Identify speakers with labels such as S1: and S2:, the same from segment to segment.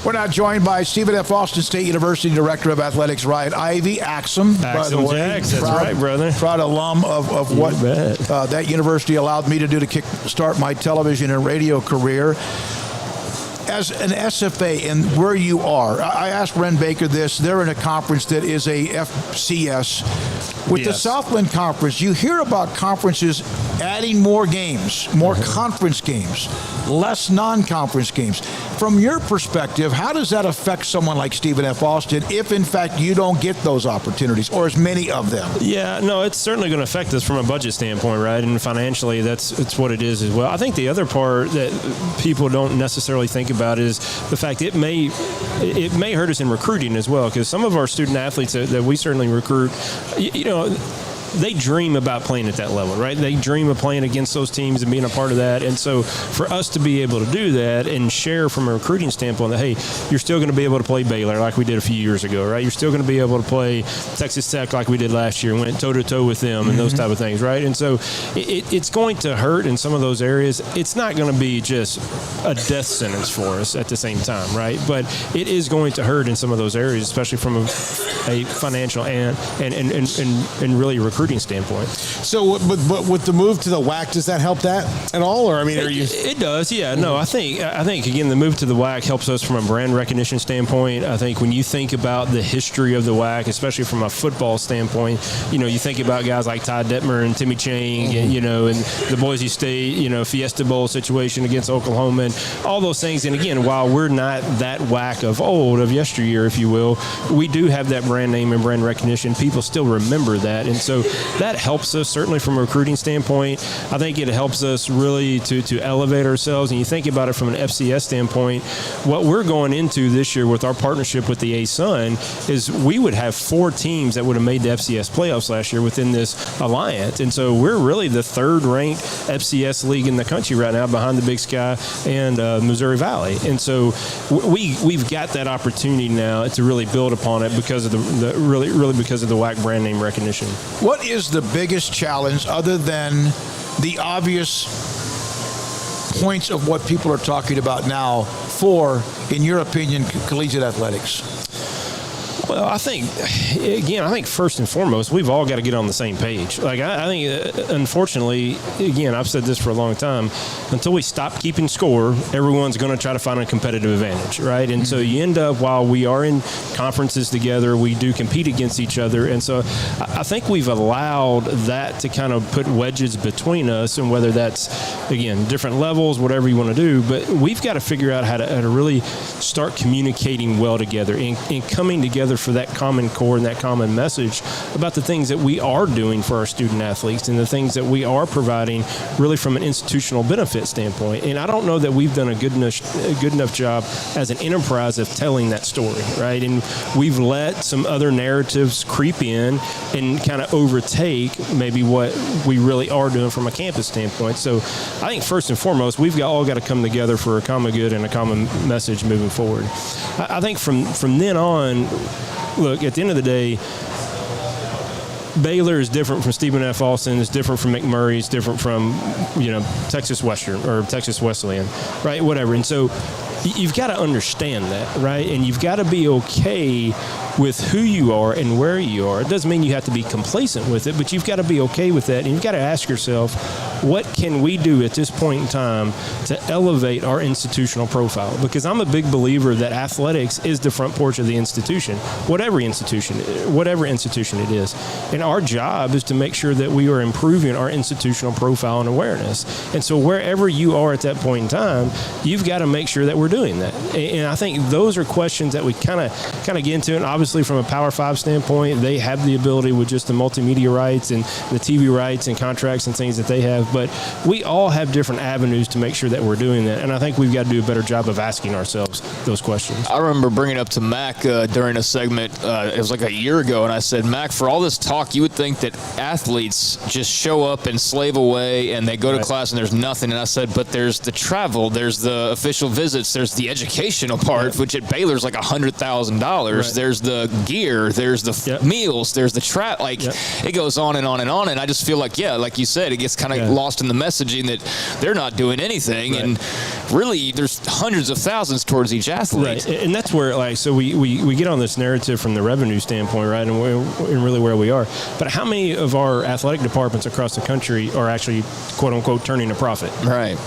S1: We're now joined by Stephen F. Austin State University Director of Athletics, Ryan Ivey, Axum, by the way.
S2: Jacks, that's right, brother.
S1: Proud alum of what that university allowed me to do to kickstart my television and radio career. As an SFA and where you are, I asked Ren Baker this. They're in a conference that is a FCS. With the Southland Conference, you hear about conferences adding more games, more conference games, less non-conference games. From your perspective, how does that affect someone like Stephen F. Austin if, in fact, you don't get those opportunities or as many of them?
S2: Yeah, no, it's certainly going to affect us from a budget standpoint, right? And financially, it's what it is as well. I think the other part that people don't necessarily think about is the fact it may hurt us in recruiting as well, because some of our student athletes that we certainly recruit, they dream about playing at that level, right? They dream of playing against those teams and being a part of that. And so for us to be able to do that and share from a recruiting standpoint that, hey, you're still going to be able to play Baylor like we did a few years ago, right? You're still going to be able to play Texas Tech like we did last year and went toe-to-toe with them and those type of things, right? And so it's going to hurt in some of those areas. It's not going to be just a death sentence for us at the same time, right? But it is going to hurt in some of those areas, especially from a financial and really recruiting standpoint.
S3: So, but with the move to the WAC, does that help that at all? Or I mean,
S2: it does, yeah. No, I think again the move to the WAC helps us from a brand recognition standpoint. I think when you think about the history of the WAC, especially from a football standpoint, you think about guys like Ty Detmer and Timmy Chang, and the Boise State, Fiesta Bowl situation against Oklahoma, and all those things. And again, while we're not that WAC of yesteryear, if you will, we do have that brand name and brand recognition. People still remember that, and so that helps us certainly from a recruiting standpoint. I think it helps us really to elevate ourselves. And you think about it from an FCS standpoint, what we're going into this year with our partnership with the A-Sun is we would have 4 teams that would have made the FCS playoffs last year within this alliance. And so we're really the 3rd-ranked FCS league in the country right now behind the Big Sky and Missouri Valley. And so we've got that opportunity now to really build upon it because of the because of the WAC brand name recognition.
S1: What is the biggest challenge other than the obvious points of what people are talking about now for, in your opinion, collegiate athletics?
S2: Well, I think first and foremost, we've all got to get on the same page. Like, I think, unfortunately, again, I've said this for a long time, until we stop keeping score, everyone's going to try to find a competitive advantage, right? And so you end up, while we are in conferences together, we do compete against each other. And so I think we've allowed that to kind of put wedges between us, and whether that's, again, different levels, whatever you want to do, but we've got to figure out how to really start communicating well together and coming together for that common core and that common message about the things that we are doing for our student athletes and the things that we are providing really from an institutional benefit standpoint. And I don't know that we've done a good enough job as an enterprise of telling that story, right? And we've let some other narratives creep in and kind of overtake maybe what we really are doing from a campus standpoint. So I think first and foremost, we've all got to come together for a common good and a common message moving forward. I think from then on, look, at the end of the day, Baylor is different from Stephen F. Austin, is different from McMurray, is different from, Texas Western or Texas Wesleyan, right? Whatever. And so you've got to understand that, right? And you've got to be okay with who you are and where you are. It doesn't mean you have to be complacent with it, but you've got to be okay with that. And you've got to ask yourself, what can we do at this point in time to elevate our institutional profile? Because I'm a big believer that athletics is the front porch of the institution, whatever institution it is. And our job is to make sure that we are improving our institutional profile and awareness. And so wherever you are at that point in time, you've got to make sure that we're doing that. And I think those are questions that we kind of get into. And obviously from a Power 5 standpoint, they have the ability with just the multimedia rights and the TV rights and contracts and things that they have. But we all have different avenues to make sure that we're doing that. And I think we've got to do a better job of asking ourselves those questions.
S4: I remember bringing up to Mac during a segment, it was like a year ago, and I said, Mac, for all this talk, you would think that athletes just show up and slave away and they go to class and there's nothing. And I said, but there's the travel, there's the official visits, there's the educational part, which at Baylor's like $100,000. dollars.
S2: Right.
S4: There's the gear. There's the meals. There's the trap. Like it goes on and on and on. And I just feel like, like you said, it gets kind of lost in the messaging that they're not doing anything. Right. And really, there's hundreds of thousands towards each athlete.
S2: Right. And that's where, like, so we get on this narrative from the revenue standpoint, right? And really where we are. But how many of our athletic departments across the country are actually, quote unquote, turning a profit?
S4: Right.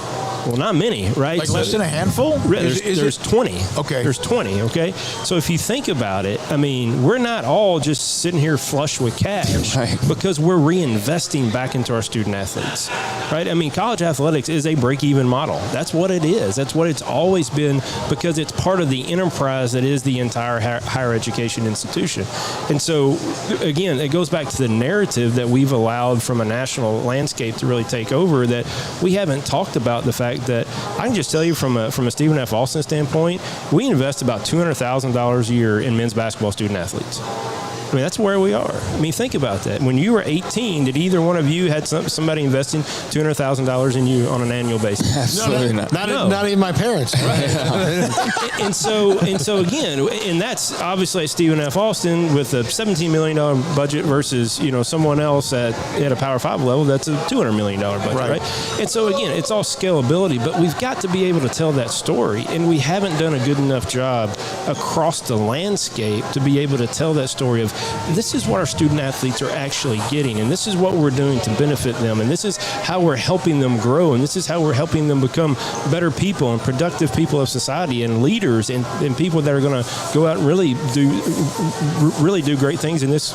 S2: Well, not many, right?
S1: Like less than a handful?
S2: There's 20.
S1: Okay.
S2: There's 20, okay? So if you think about it, I mean, we're not all just sitting here flush with cash because we're reinvesting back into our student athletes, right? I mean, college athletics is a break-even model. That's what it is. That's what it's always been because it's part of the enterprise that is the entire higher education institution. And so, again, it goes back to the narrative that we've allowed from a national landscape to really take over, that we haven't talked about the fact that I can just tell you from a Stephen F. Austin standpoint, we invest about $200,000 a year in men's basketball student athletes. I mean, that's where we are. I mean, think about that. When you were 18, did either one of you had somebody investing $200,000 in you on an annual basis?
S4: Absolutely not.
S3: Not even my parents.
S2: Right. and so again, and that's obviously at Stephen F. Austin with a $17 million budget versus, someone else at a Power 5 level that's a $200 million budget, right? And so again, it's all scalability, but we've got to be able to tell that story, and we haven't done a good enough job across the landscape to be able to tell that story of this is what our student athletes are actually getting, and this is what we're doing to benefit them, and this is how we're helping them grow, and this is how we're helping them become better people and productive people of society and leaders and people that are going to go out and really do great things in this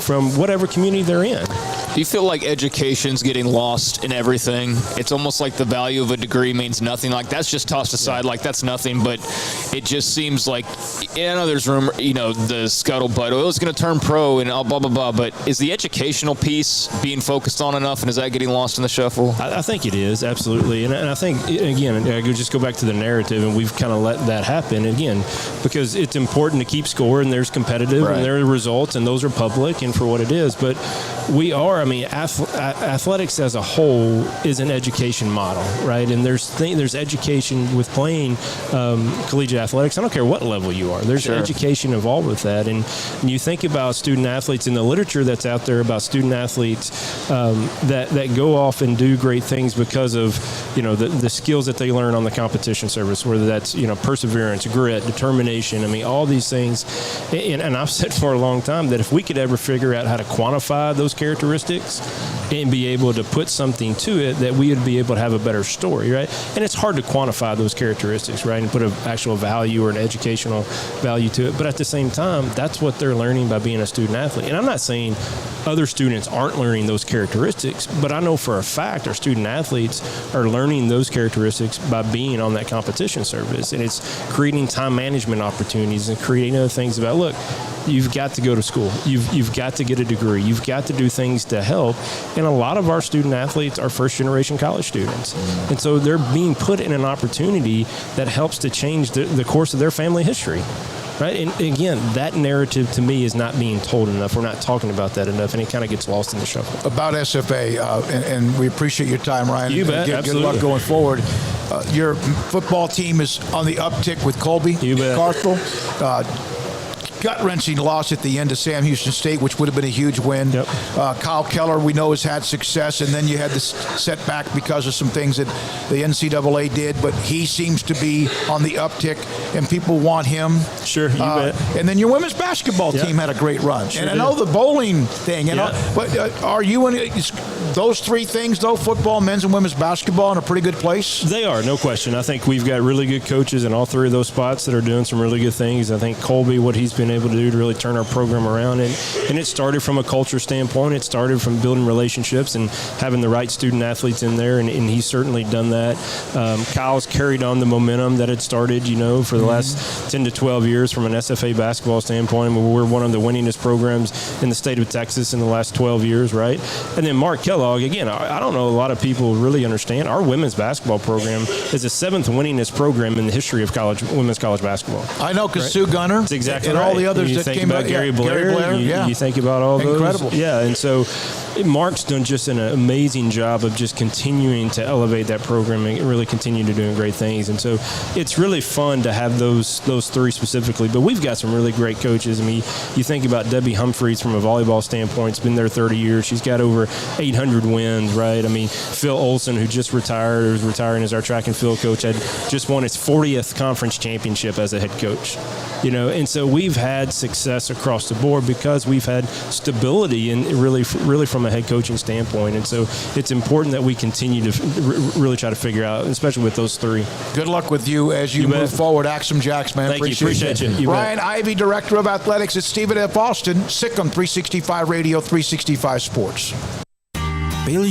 S2: from whatever community they're in.
S4: Do you feel like education's getting lost in everything? It's almost like the value of a degree means nothing. Like that's just tossed aside, like that's nothing. But it just seems like, I know there's rumor, the scuttlebutt, oh, it's going to turn pro and blah, blah, blah. But is the educational piece being focused on enough, and is that getting lost in the shuffle?
S2: I think it is, absolutely. And I think, again, I could just go back to the narrative, and we've kind of let that happen, again, because it's important to keep score, and there's competitive, and there are results, and those are public and for what it is. But we are, athletics as a whole is an education model, right? And there's education with playing collegiate athletics. I don't care what level you are. There's education involved with that. And you think about student athletes in the literature that's out there about student athletes that go off and do great things because of, the skills that they learn on the competition service, whether that's, perseverance, grit, determination. All these things. And I've said for a long time that if we could ever figure out how to quantify those characteristics and be able to put something to it, that we would be able to have a better story, right? And it's hard to quantify those characteristics, right, and put an actual value or an educational value to it. But at the same time, that's what they're learning by being a student athlete. And I'm not saying other students aren't learning those characteristics, but I know for a fact our student athletes are learning those characteristics by being on that competition service. And it's creating time management opportunities and creating other things about, look, you've got to go to school. You've got to get a degree. You've got to do things to help. And a lot of our student athletes are first-generation college students. And so they're being put in an opportunity that helps to change the course of their family history. Right? And again, that narrative to me is not being told enough. We're not talking about that enough, and it kind of gets lost in the shuffle.
S1: About SFA, and we appreciate your time, Ryan.
S2: You bet.
S1: Good luck going forward. Your football team is on the uptick with Colby.
S2: You bet.
S1: Carthel. Gut-wrenching loss at the end to Sam Houston State, which would have been a huge win.
S2: Yep.
S1: Kyle Keller, we know, has had success, and then you had this setback because of some things that the NCAA did, but he seems to be on the uptick, and people want him.
S2: Sure, you bet.
S1: And then your women's basketball team had a great run.
S2: Sure
S1: and I know the bowling thing, but are you in those three things, though, football, men's and women's basketball, in a pretty good place?
S2: They are, no question. I think we've got really good coaches in all three of those spots that are doing some really good things. I think Colby, what he's been able to do to really turn our program around, and it started from a culture standpoint. It started from building relationships and having the right student athletes in there, and he's certainly done that. Kyle's carried on the momentum that had started, for the last 10 to 12 years from an SFA basketball standpoint. We're one of the winningest programs in the state of Texas in the last 12 years, right? And then Mark Kellogg, again, I don't know a lot of people really understand, our women's basketball program is the 7th winningest program in the history of women's college basketball.
S1: I know, because Sue Gunner.
S2: That's exactly
S1: and
S2: right.
S1: all the others
S2: you
S1: that
S2: think
S1: came
S2: about
S1: out.
S2: Gary Blair. You think about all those.
S1: Incredible.
S2: Yeah, and so Mark's done just an amazing job of just continuing to elevate that program and really continue to do great things. And so it's really fun to have those three specific specifically, but we've got some really great coaches. I mean, you think about Debbie Humphreys from a volleyball standpoint. It's been there 30 years. She's got over 800 wins, right? I mean, Phil Olson, who just retired, or is retiring as our track and field coach, had just won his 40th conference championship as a head coach. You know, and so we've had success across the board because we've had stability and really from a head coaching standpoint. And so it's important that we continue to really try to figure out, especially with those three.
S1: Good luck with you as you move forward. Axum Jacks, man.
S2: Thank you. Appreciate you.
S1: Ryan Ivey, Director of Athletics at Stephen F. Austin, SICM 365 Radio, 365 Sports.
S5: Baylor